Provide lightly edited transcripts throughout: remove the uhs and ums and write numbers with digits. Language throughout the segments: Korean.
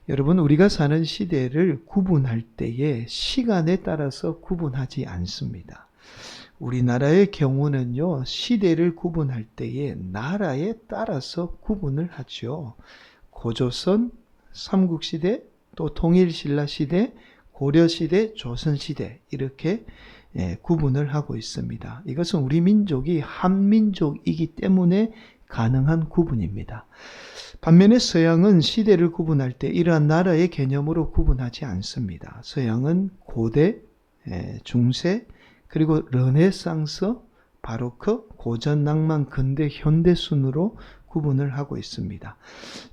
여러분, 우리가 사는 시대를 구분할 때에 시간에 따라서 구분하지 않습니다. 우리나라의 경우는요, 시대를 구분할 때에 나라에 따라서 구분을 하죠. 고조선, 삼국시대, 또 통일신라시대, 고려시대, 조선시대 이렇게 구분을 하고 있습니다. 이것은 우리 민족이 한민족이기 때문에 가능한 구분입니다. 반면에 서양은 시대를 구분할 때 이러한 나라의 개념으로 구분하지 않습니다. 서양은 고대, 중세, 그리고 르네상스, 바로크, 고전, 낭만, 근대, 현대 순으로 구분을 하고 있습니다.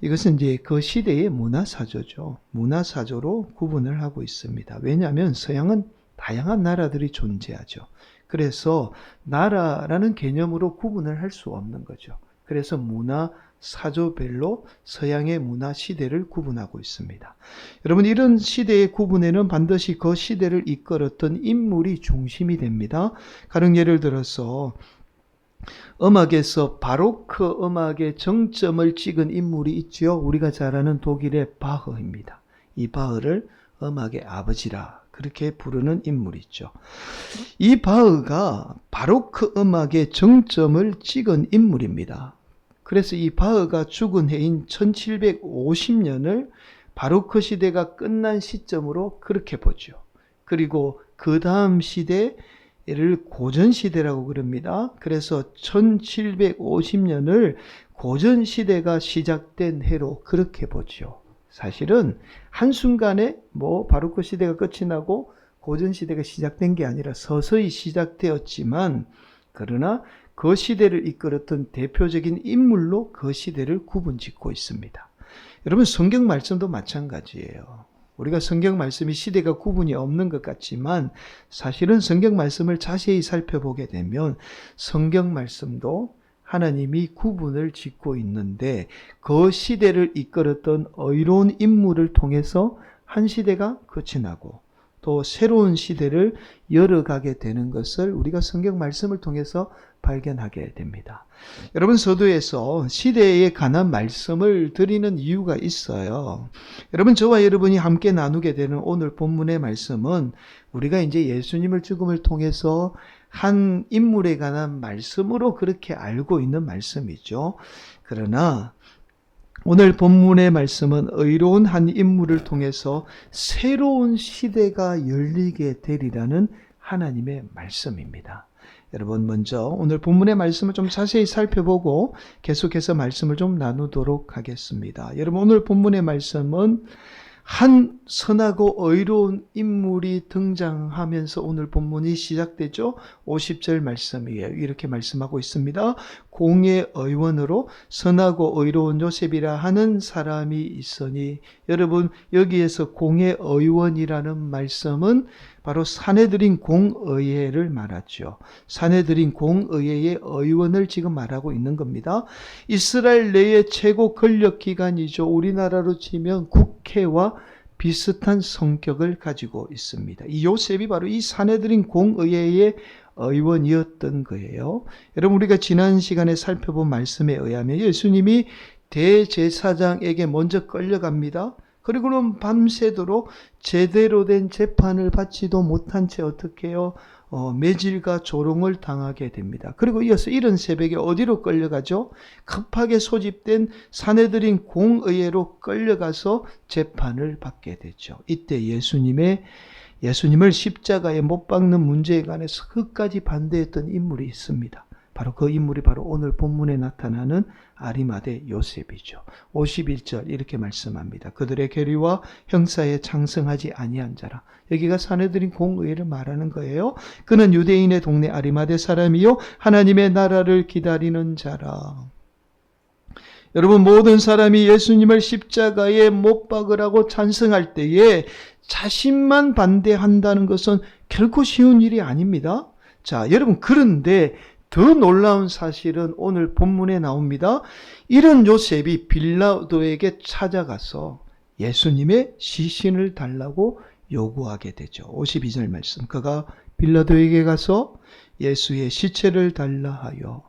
이것은 이제 그 시대의 문화사조죠. 문화사조로 구분을 하고 있습니다. 왜냐하면 서양은 다양한 나라들이 존재하죠. 그래서 나라라는 개념으로 구분을 할 수 없는 거죠. 그래서 문화사조별로 서양의 문화 시대를 구분하고 있습니다. 여러분, 이런 시대의 구분에는 반드시 그 시대를 이끌었던 인물이 중심이 됩니다. 가령 예를 들어서 음악에서 바로크 음악의 정점을 찍은 인물이 있죠. 우리가 잘 아는 독일의 바흐입니다. 이 바흐를 음악의 아버지라 그렇게 부르는 인물이 있죠. 이 바흐가 바로크 음악의 정점을 찍은 인물입니다. 그래서 이 바흐가 죽은 해인 1750년을 바로크 시대가 끝난 시점으로 그렇게 보죠. 그리고 그 다음 시대를 고전시대라고 그럽니다. 그래서 1750년을 고전시대가 시작된 해로 그렇게 보죠. 사실은 한순간에 바로크 시대가 끝이 나고 고전시대가 시작된 게 아니라 서서히 시작되었지만, 그러나 그 시대를 이끌었던 대표적인 인물로 그 시대를 구분짓고 있습니다. 여러분, 성경 말씀도 마찬가지예요. 우리가 성경 말씀이 시대가 구분이 없는 것 같지만 사실은 성경 말씀을 자세히 살펴보게 되면 성경 말씀도 하나님이 구분을 짓고 있는데 그 시대를 이끌었던 의로운 인물을 통해서 한 시대가 끝이 나고 또 새로운 시대를 열어가게 되는 것을 우리가 성경 말씀을 통해서 발견하게 됩니다. 여러분, 서두에서 시대에 관한 말씀을 드리는 이유가 있어요. 여러분, 저와 여러분이 함께 나누게 되는 오늘 본문의 말씀은 우리가 이제 예수님을 죽음을 통해서 한 인물에 관한 말씀으로 그렇게 알고 있는 말씀이죠. 그러나 오늘 본문의 말씀은 의로운 한 인물을 통해서 새로운 시대가 열리게 되리라는 하나님의 말씀입니다. 여러분, 먼저 오늘 본문의 말씀을 좀 자세히 살펴보고 계속해서 말씀을 좀 나누도록 하겠습니다. 여러분, 오늘 본문의 말씀은 한 선하고 의로운 인물이 등장하면서 오늘 본문이 시작되죠. 50절 말씀이에요. 이렇게 말씀하고 있습니다. 공의 의원으로 선하고 의로운 요셉이라 하는 사람이 있으니, 여러분, 여기에서 공의 의원이라는 말씀은 바로 사내들인 공의회를 말하죠. 사내들인 공의회의 의원을 지금 말하고 있는 겁니다. 이스라엘 내의 최고 권력기관이죠. 우리나라로 치면 국회와 비슷한 성격을 가지고 있습니다. 이 요셉이 바로 이 사내들인 공의회의 의원이었던 거예요. 여러분, 우리가 지난 시간에 살펴본 말씀에 의하면 예수님이 대제사장에게 먼저 끌려갑니다. 그리고는 밤새도록 제대로 된 재판을 받지도 못한 채 어떻게 해요? 매질과 조롱을 당하게 됩니다. 그리고 이어서 이른 새벽에 어디로 끌려가죠? 급하게 소집된 사내들인 공의회로 끌려가서 재판을 받게 되죠. 이때 예수님을 십자가에 못 박는 문제에 관해서 끝까지 반대했던 인물이 있습니다. 바로 그 인물이 바로 오늘 본문에 나타나는 아리마대 요셉이죠. 51절 이렇게 말씀합니다. 그들의 계류와 형사에 창성하지 아니한 자라. 여기가 사내들인 공의회를 말하는 거예요. 그는 유대인의 동네 아리마대 사람이요 하나님의 나라를 기다리는 자라. 여러분, 모든 사람이 예수님을 십자가에 못 박으라고 찬성할 때에 자신만 반대한다는 것은 결코 쉬운 일이 아닙니다. 자, 여러분, 그런데 더 놀라운 사실은 오늘 본문에 나옵니다. 이런 요셉이 빌라도에게 찾아가서 예수님의 시신을 달라고 요구하게 되죠. 52절 말씀. 그가 빌라도에게 가서 예수의 시체를 달라 하여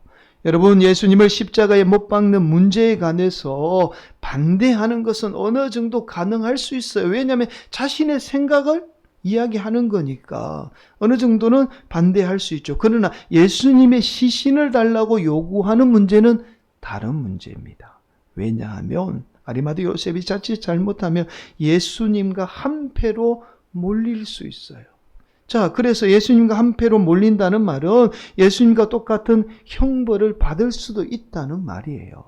여러분, 예수님을 십자가에 못 박는 문제에 관해서 반대하는 것은 어느 정도 가능할 수 있어요. 왜냐하면 자신의 생각을 이야기하는 거니까 어느 정도는 반대할 수 있죠. 그러나 예수님의 시신을 달라고 요구하는 문제는 다른 문제입니다. 왜냐하면 아리마대 요셉이 자칫 잘못하면 예수님과 한패로 몰릴 수 있어요. 자, 그래서 예수님과 한패로 몰린다는 말은 예수님과 똑같은 형벌을 받을 수도 있다는 말이에요.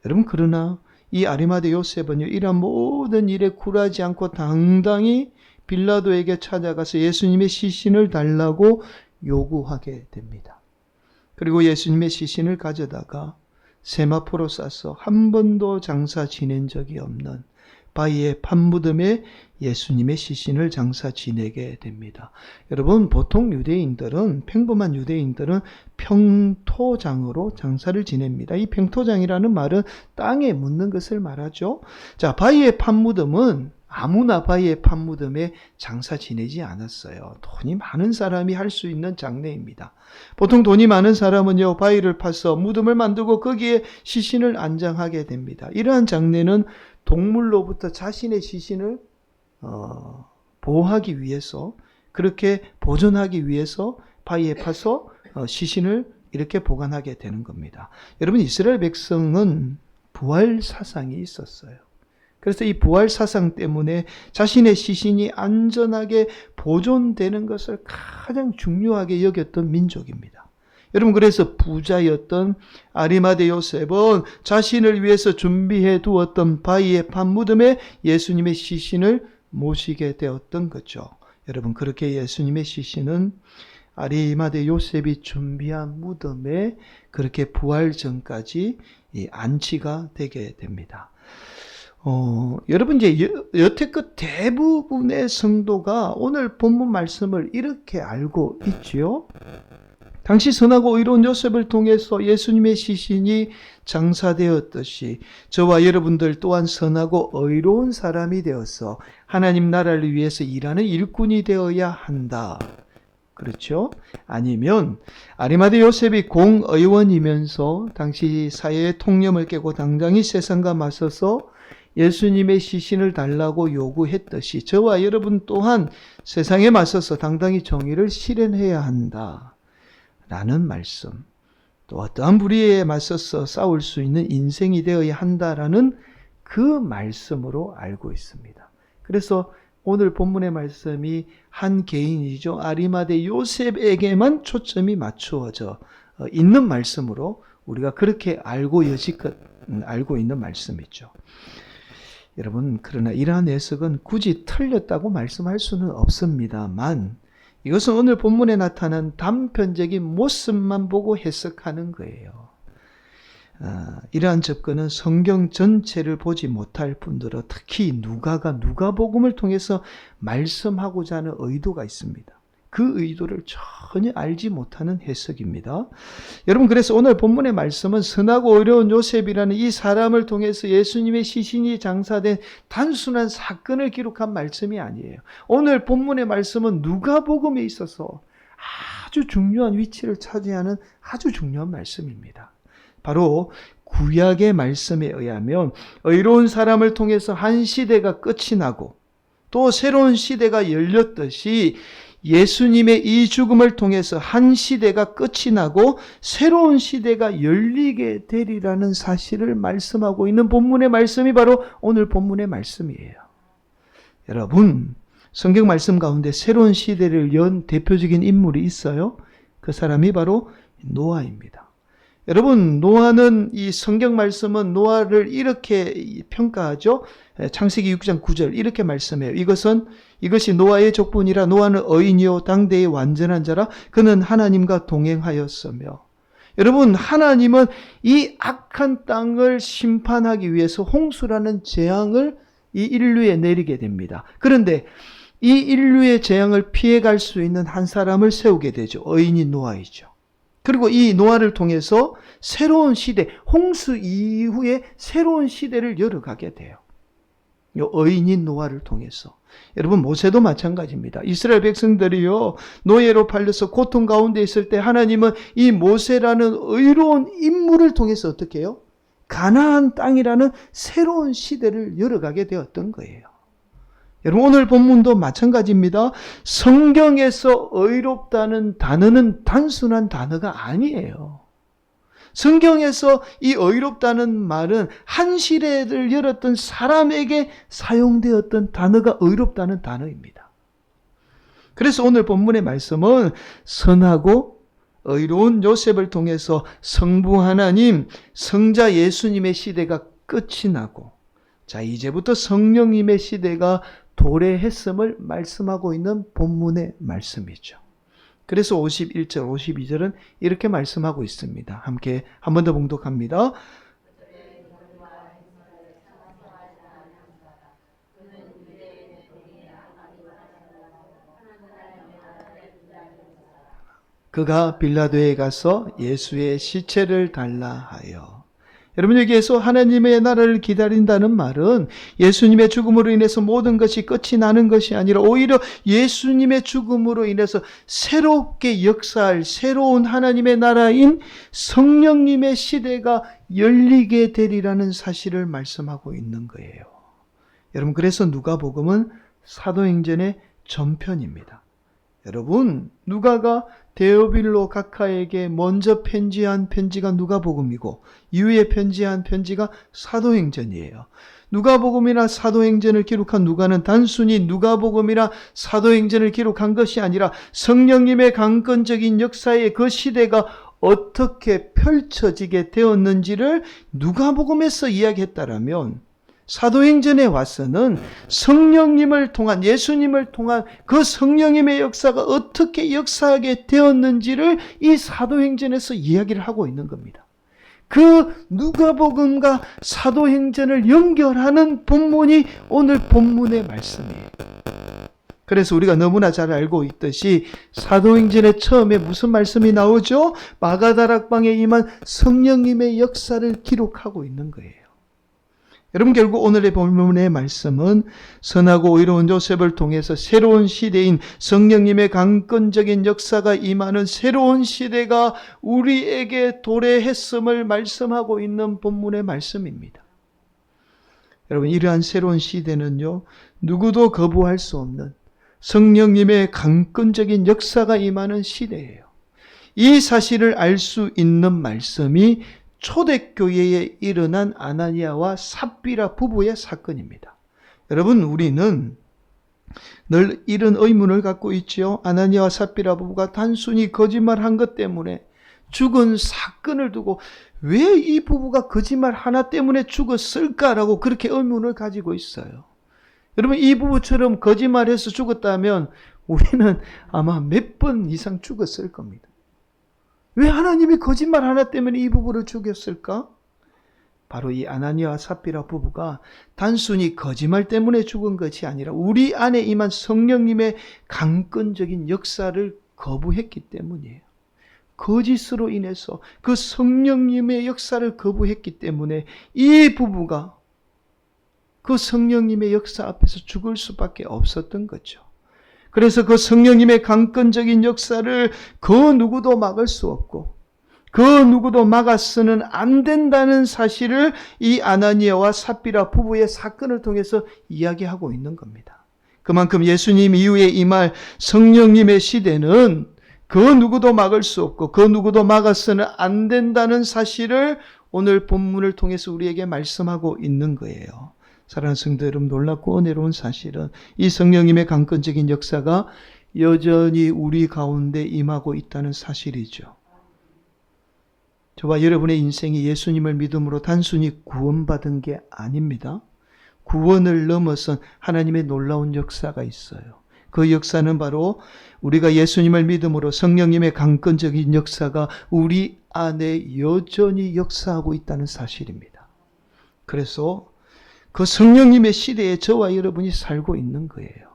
여러분, 그러나 이 아리마대 요셉은요, 이러한 모든 일에 굴하지 않고 당당히 빌라도에게 찾아가서 예수님의 시신을 달라고 요구하게 됩니다. 그리고 예수님의 시신을 가져다가 세마포로 싸서 한 번도 장사 지낸 적이 없는 바위의 판무덤에 예수님의 시신을 장사 지내게 됩니다. 여러분, 보통 유대인들은, 평범한 유대인들은 평토장으로 장사를 지냅니다. 이 평토장이라는 말은 땅에 묻는 것을 말하죠. 자, 바위의 판무덤은 아무나 바위의 판무덤에 장사 지내지 않았어요. 돈이 많은 사람이 할 수 있는 장례입니다. 보통 돈이 많은 사람은요, 바위를 파서 무덤을 만들고 거기에 시신을 안장하게 됩니다. 이러한 장례는 동물로부터 자신의 시신을 보호하기 위해서, 그렇게 보존하기 위해서 바위에 파서 시신을 이렇게 보관하게 되는 겁니다. 여러분, 이스라엘 백성은 부활 사상이 있었어요. 그래서 이 부활 사상 때문에 자신의 시신이 안전하게 보존되는 것을 가장 중요하게 여겼던 민족입니다. 여러분, 그래서 부자였던 아리마대 요셉은 자신을 위해서 준비해 두었던 바위의 판무덤에 예수님의 시신을 모시게 되었던 거죠. 여러분, 그렇게 예수님의 시신은 아리마대 요셉이 준비한 무덤에 그렇게 부활 전까지 안치가 되게 됩니다. 여러분, 이제 여태껏 대부분의 성도가 오늘 본문 말씀을 이렇게 알고 있지요. 당시 선하고 의로운 요셉을 통해서 예수님의 시신이 장사되었듯이 저와 여러분들 또한 선하고 의로운 사람이 되어서 하나님 나라를 위해서 일하는 일꾼이 되어야 한다. 그렇죠? 아니면 아리마대 요셉이 공의원이면서 당시 사회의 통념을 깨고 당당히 세상과 맞서서 예수님의 시신을 달라고 요구했듯이 저와 여러분 또한 세상에 맞서서 당당히 정의를 실현해야 한다. 라는 말씀, 또 어떠한 불의에 맞서서 싸울 수 있는 인생이 되어야 한다라는 그 말씀으로 알고 있습니다. 그래서 오늘 본문의 말씀이 한 개인이죠. 아리마대 요셉에게만 초점이 맞추어져 있는 말씀으로 우리가 그렇게 알고 여지껏 알고 있는 말씀이죠. 여러분, 그러나 이러한 해석은 굳이 틀렸다고 말씀할 수는 없습니다만 이것은 오늘 본문에 나타난 단편적인 모습만 보고 해석하는 거예요. 이러한 접근은 성경 전체를 보지 못할 뿐더러 특히 누가가 누가복음을 통해서 말씀하고자 하는 의도가 있습니다. 그 의도를 전혀 알지 못하는 해석입니다. 여러분, 그래서 오늘 본문의 말씀은 선하고 의로운 요셉이라는 이 사람을 통해서 예수님의 시신이 장사된 단순한 사건을 기록한 말씀이 아니에요. 오늘 본문의 말씀은 누가복음에 있어서 아주 중요한 위치를 차지하는 아주 중요한 말씀입니다. 바로 구약의 말씀에 의하면 의로운 사람을 통해서 한 시대가 끝이 나고 또 새로운 시대가 열렸듯이 예수님의 이 죽음을 통해서 한 시대가 끝이 나고 새로운 시대가 열리게 되리라는 사실을 말씀하고 있는 본문의 말씀이 바로 오늘 본문의 말씀이에요. 여러분, 성경 말씀 가운데 새로운 시대를 연 대표적인 인물이 있어요. 그 사람이 바로 노아입니다. 여러분, 노아는 이 성경 말씀은 노아를 이렇게 평가하죠. 창세기 6장 9절 이렇게 말씀해요. 이것이 노아의 족보니라. 노아는 의인이요 당대의 완전한 자라. 그는 하나님과 동행하였으며. 여러분, 하나님은 이 악한 땅을 심판하기 위해서 홍수라는 재앙을 이 인류에 내리게 됩니다. 그런데 이 인류의 재앙을 피해갈 수 있는 한 사람을 세우게 되죠. 의인인 노아이죠. 그리고 이 노아를 통해서 새로운 시대, 홍수 이후에 새로운 시대를 열어가게 돼요. 의인인 노아를 통해서. 여러분, 모세도 마찬가지입니다. 이스라엘 백성들이요, 노예로 팔려서 고통 가운데 있을 때 하나님은 이 모세라는 의로운 인물을 통해서 어떻게 해요? 가나안 땅이라는 새로운 시대를 열어가게 되었던 거예요. 여러분, 오늘 본문도 마찬가지입니다. 성경에서 의롭다는 단어는 단순한 단어가 아니에요. 성경에서 이 의롭다는 말은 한 시대를 열었던 사람에게 사용되었던 단어가 의롭다는 단어입니다. 그래서 오늘 본문의 말씀은 선하고 의로운 요셉을 통해서 성부 하나님, 성자 예수님의 시대가 끝이 나고, 자, 이제부터 성령님의 시대가 도래했음을 말씀하고 있는 본문의 말씀이죠. 그래서 51절, 52절은 이렇게 말씀하고 있습니다. 함께 한 번 더 봉독합니다. 그가 빌라도에 가서 예수의 시체를 달라 하여. 여러분, 여기에서 하나님의 나라를 기다린다는 말은 예수님의 죽음으로 인해서 모든 것이 끝이 나는 것이 아니라 오히려 예수님의 죽음으로 인해서 새롭게 역사할 새로운 하나님의 나라인 성령님의 시대가 열리게 되리라는 사실을 말씀하고 있는 거예요. 여러분, 그래서 누가복음은 사도행전의 전편입니다. 여러분, 누가가 데오빌로 각하에게 먼저 편지한 편지가 누가복음이고 이후에 편지한 편지가 사도행전이에요. 누가복음이나 사도행전을 기록한 누가는 단순히 누가복음이나 사도행전을 기록한 것이 아니라 성령님의 강건적인 역사의 그 시대가 어떻게 펼쳐지게 되었는지를 누가복음에서 이야기했다라면, 사도행전에 와서는 성령님을 통한, 예수님을 통한 그 성령님의 역사가 어떻게 역사하게 되었는지를 이 사도행전에서 이야기를 하고 있는 겁니다. 그 누가복음과 사도행전을 연결하는 본문이 오늘 본문의 말씀이에요. 그래서 우리가 너무나 잘 알고 있듯이 사도행전의 처음에 무슨 말씀이 나오죠? 마가다락방에 임한 성령님의 역사를 기록하고 있는 거예요. 여러분, 결국 오늘의 본문의 말씀은 선하고 의로운 요셉을 통해서 새로운 시대인 성령님의 강건적인 역사가 임하는 새로운 시대가 우리에게 도래했음을 말씀하고 있는 본문의 말씀입니다. 여러분, 이러한 새로운 시대는요, 누구도 거부할 수 없는 성령님의 강건적인 역사가 임하는 시대예요. 이 사실을 알 수 있는 말씀이 초대교회에 일어난 아나니아와 삽비라 부부의 사건입니다. 여러분, 우리는 늘 이런 의문을 갖고 있지요. 아나니아와 삽비라 부부가 단순히 거짓말한 것 때문에 죽은 사건을 두고 왜 이 부부가 거짓말 하나 때문에 죽었을까라고 그렇게 의문을 가지고 있어요. 여러분, 이 부부처럼 거짓말해서 죽었다면 우리는 아마 몇 번 이상 죽었을 겁니다. 왜 하나님이 거짓말 하나 때문에 이 부부를 죽였을까? 바로 이 아나니아와 삽비라 부부가 단순히 거짓말 때문에 죽은 것이 아니라 우리 안에 임한 성령님의 강건적인 역사를 거부했기 때문이에요. 거짓으로 인해서 그 성령님의 역사를 거부했기 때문에 이 부부가 그 성령님의 역사 앞에서 죽을 수밖에 없었던 거죠. 그래서 그 성령님의 강건적인 역사를 그 누구도 막을 수 없고 그 누구도 막아서는 안 된다는 사실을 이 아나니아와 삽비라 부부의 사건을 통해서 이야기하고 있는 겁니다. 그만큼 예수님 이후에 임할 성령님의 시대는 그 누구도 막을 수 없고 그 누구도 막아서는 안 된다는 사실을 오늘 본문을 통해서 우리에게 말씀하고 있는 거예요. 사랑하는 성도 여러분, 놀랍고 은혜로운 사실은 이 성령님의 강건적인 역사가 여전히 우리 가운데 임하고 있다는 사실이죠. 저와 여러분의 인생이 예수님을 믿음으로 단순히 구원받은 게 아닙니다. 구원을 넘어선 하나님의 놀라운 역사가 있어요. 그 역사는 바로 우리가 예수님을 믿음으로 성령님의 강건적인 역사가 우리 안에 여전히 역사하고 있다는 사실입니다. 그래서 그 성령님의 시대에 저와 여러분이 살고 있는 거예요.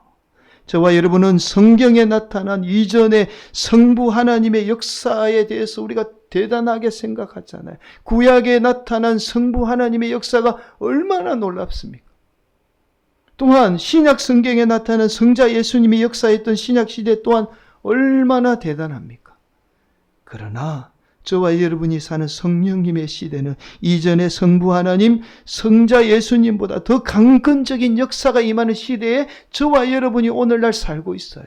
저와 여러분은 성경에 나타난 이전의 성부 하나님의 역사에 대해서 우리가 대단하게 생각하잖아요. 구약에 나타난 성부 하나님의 역사가 얼마나 놀랍습니까? 또한 신약 성경에 나타난 성자 예수님이 역사했던 신약 시대 또한 얼마나 대단합니까? 그러나 저와 여러분이 사는 성령님의 시대는 이전의 성부 하나님, 성자 예수님보다 더 강건적인 역사가 임하는 시대에 저와 여러분이 오늘날 살고 있어요.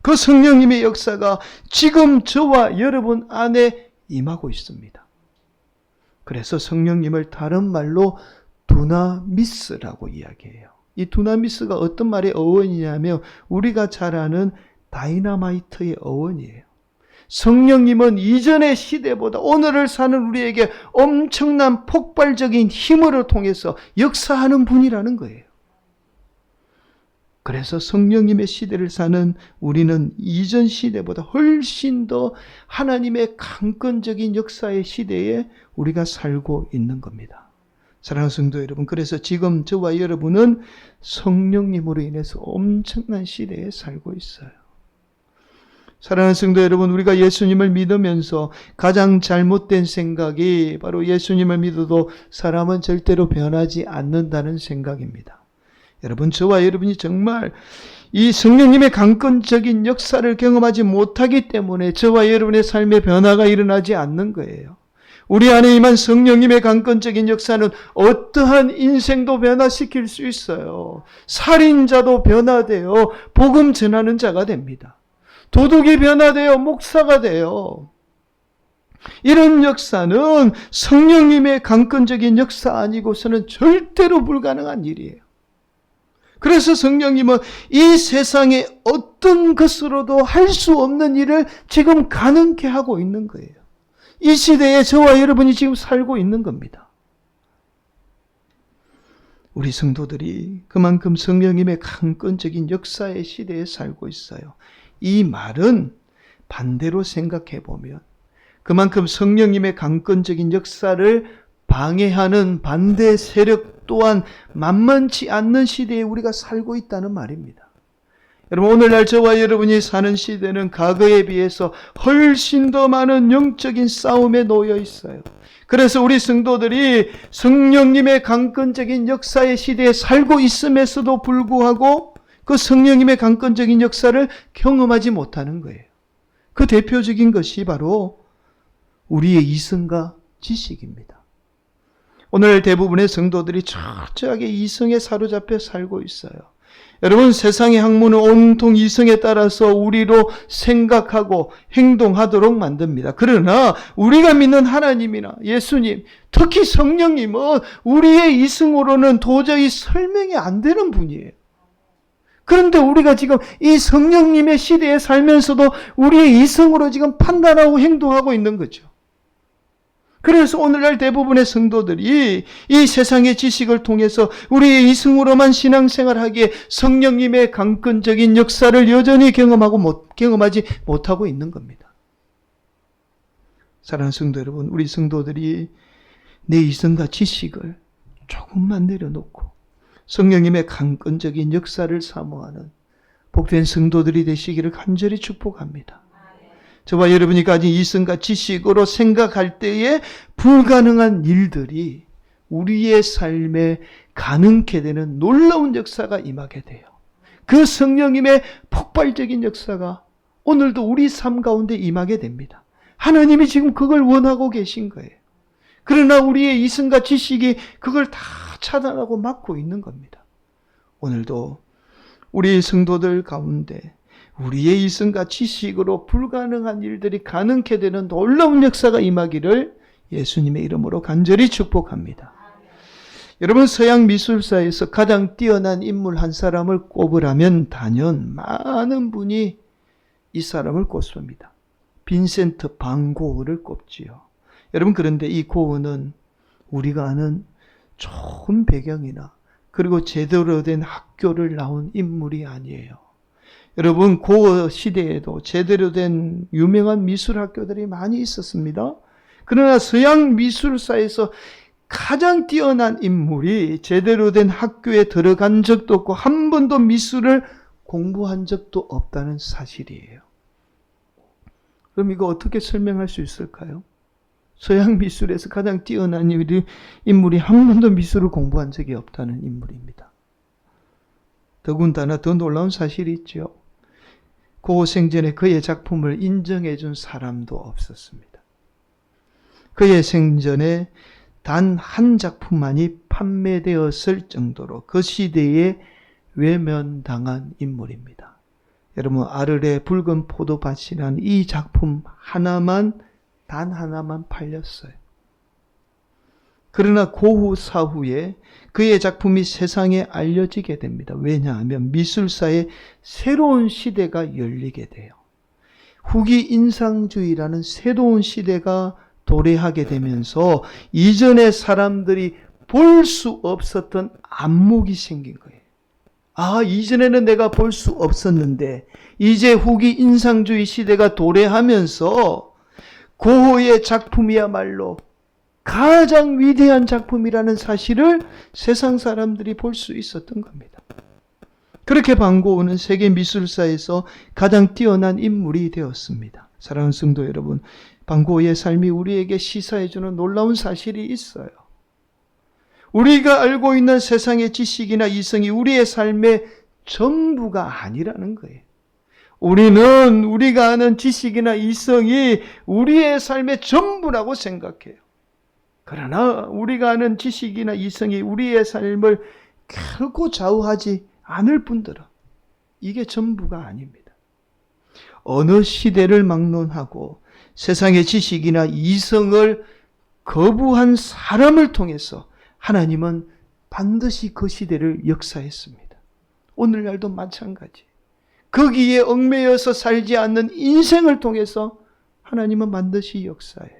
그 성령님의 역사가 지금 저와 여러분 안에 임하고 있습니다. 그래서 성령님을 다른 말로 두나미스라고 이야기해요. 이 두나미스가 어떤 말의 어원이냐면 우리가 잘 아는 다이너마이트의 어원이에요. 성령님은 이전의 시대보다 오늘을 사는 우리에게 엄청난 폭발적인 힘을 통해서 역사하는 분이라는 거예요. 그래서 성령님의 시대를 사는 우리는 이전 시대보다 훨씬 더 하나님의 강건적인 역사의 시대에 우리가 살고 있는 겁니다. 사랑하는 성도 여러분, 그래서 지금 저와 여러분은 성령님으로 인해서 엄청난 시대에 살고 있어요. 사랑하는 성도 여러분, 우리가 예수님을 믿으면서 가장 잘못된 생각이 바로 예수님을 믿어도 사람은 절대로 변하지 않는다는 생각입니다. 여러분, 저와 여러분이 정말 이 성령님의 강건적인 역사를 경험하지 못하기 때문에 저와 여러분의 삶에 변화가 일어나지 않는 거예요. 우리 안에 임한 성령님의 강건적인 역사는 어떠한 인생도 변화시킬 수 있어요. 살인자도 변화되어 복음 전하는 자가 됩니다. 도둑이 변화되어 목사가 돼요. 이런 역사는 성령님의 강건적인 역사 아니고서는 절대로 불가능한 일이에요. 그래서 성령님은 이 세상에 어떤 것으로도 할 수 없는 일을 지금 가능케 하고 있는 거예요. 이 시대에 저와 여러분이 지금 살고 있는 겁니다. 우리 성도들이 그만큼 성령님의 강건적인 역사의 시대에 살고 있어요. 이 말은 반대로 생각해 보면 그만큼 성령님의 강건적인 역사를 방해하는 반대 세력 또한 만만치 않는 시대에 우리가 살고 있다는 말입니다. 여러분, 오늘날 저와 여러분이 사는 시대는 과거에 비해서 훨씬 더 많은 영적인 싸움에 놓여 있어요. 그래서 우리 성도들이 성령님의 강건적인 역사의 시대에 살고 있음에서도 불구하고 그 성령님의 강건적인 역사를 경험하지 못하는 거예요. 그 대표적인 것이 바로 우리의 이성과 지식입니다. 오늘 대부분의 성도들이 철저하게 이성에 사로잡혀 살고 있어요. 여러분, 세상의 학문은 온통 이성에 따라서 우리로 생각하고 행동하도록 만듭니다. 그러나 우리가 믿는 하나님이나 예수님, 특히 성령님은 우리의 이성으로는 도저히 설명이 안 되는 분이에요. 그런데 우리가 지금 이 성령님의 시대에 살면서도 우리의 이성으로 지금 판단하고 행동하고 있는 거죠. 그래서 오늘날 대부분의 성도들이 이 세상의 지식을 통해서 우리의 이성으로만 신앙생활하기에 성령님의 강건적인 역사를 여전히 경험하지 못하고 있는 겁니다. 사랑하는 성도 여러분, 우리 성도들이 내 이성과 지식을 조금만 내려놓고 성령님의 강건적인 역사를 사모하는 복된 성도들이 되시기를 간절히 축복합니다. 저와 여러분이 가진 이성과 지식으로 생각할 때에 불가능한 일들이 우리의 삶에 가능케 되는 놀라운 역사가 임하게 돼요. 그 성령님의 폭발적인 역사가 오늘도 우리 삶 가운데 임하게 됩니다. 하나님이 지금 그걸 원하고 계신 거예요. 그러나 우리의 이성과 지식이 그걸 다 차단하고 막고 있는 겁니다. 오늘도 우리 성도들 가운데 우리의 이성과 지식으로 불가능한 일들이 가능케 되는 놀라운 역사가 임하기를 예수님의 이름으로 간절히 축복합니다. 여러분, 서양 미술사에서 가장 뛰어난 인물 한 사람을 꼽으라면 단연 많은 분이 이 사람을 꼽습니다. 빈센트 반 고흐를 꼽지요. 여러분, 그런데 이 고흐는 우리가 아는 좋은 배경이나 그리고 제대로 된 학교를 나온 인물이 아니에요. 여러분, 고흐 시대에도 제대로 된 유명한 미술학교들이 많이 있었습니다. 그러나 서양 미술사에서 가장 뛰어난 인물이 제대로 된 학교에 들어간 적도 없고 한 번도 미술을 공부한 적도 없다는 사실이에요. 그럼 이거 어떻게 설명할 수 있을까요? 서양 미술에서 가장 뛰어난 인물이 한 번도 미술을 공부한 적이 없다는 인물입니다. 더군다나 더 놀라운 사실이 있죠. 고호 생전에 그의 작품을 인정해 준 사람도 없었습니다. 그의 생전에 단 한 작품만이 판매되었을 정도로 그 시대에 외면당한 인물입니다. 여러분, 아르레 붉은 포도밭이라는 이 작품 하나만, 단 하나만 팔렸어요. 그러나 고후 사후에 그의 작품이 세상에 알려지게 됩니다. 왜냐하면 미술사의 새로운 시대가 열리게 돼요. 후기 인상주의라는 새로운 시대가 도래하게 되면서 이전에 사람들이 볼 수 없었던 안목이 생긴 거예요. 아, 이전에는 내가 볼 수 없었는데 이제 후기 인상주의 시대가 도래하면서 고흐의 작품이야말로 가장 위대한 작품이라는 사실을 세상 사람들이 볼 수 있었던 겁니다. 그렇게 반 고흐는 세계 미술사에서 가장 뛰어난 인물이 되었습니다. 사랑하는 성도 여러분, 반 고흐의 삶이 우리에게 시사해주는 놀라운 사실이 있어요. 우리가 알고 있는 세상의 지식이나 이성이 우리의 삶의 전부가 아니라는 거예요. 우리는 우리가 아는 지식이나 이성이 우리의 삶의 전부라고 생각해요. 그러나 우리가 아는 지식이나 이성이 우리의 삶을 결코 좌우하지 않을 뿐더러 이게 전부가 아닙니다. 어느 시대를 막론하고 세상의 지식이나 이성을 거부한 사람을 통해서 하나님은 반드시 그 시대를 역사했습니다. 오늘날도 마찬가지. 거기에 얽매여서 살지 않는 인생을 통해서 하나님은 반드시 역사해요.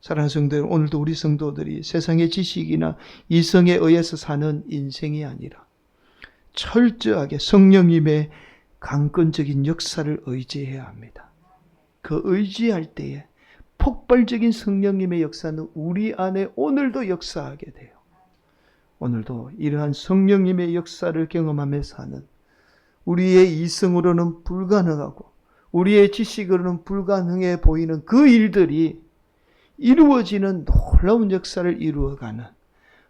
사랑하는 성도 여러분, 오늘도 우리 성도들이 세상의 지식이나 이성에 의해서 사는 인생이 아니라 철저하게 성령님의 강권적인 역사를 의지해야 합니다. 그 의지할 때에 폭발적인 성령님의 역사는 우리 안에 오늘도 역사하게 돼요. 오늘도 이러한 성령님의 역사를 경험하며 사는 우리의 이성으로는 불가능하고 우리의 지식으로는 불가능해 보이는 그 일들이 이루어지는 놀라운 역사를 이루어가는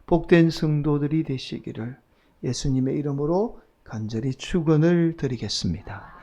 복된 성도들이 되시기를 예수님의 이름으로 간절히 축원을 드리겠습니다.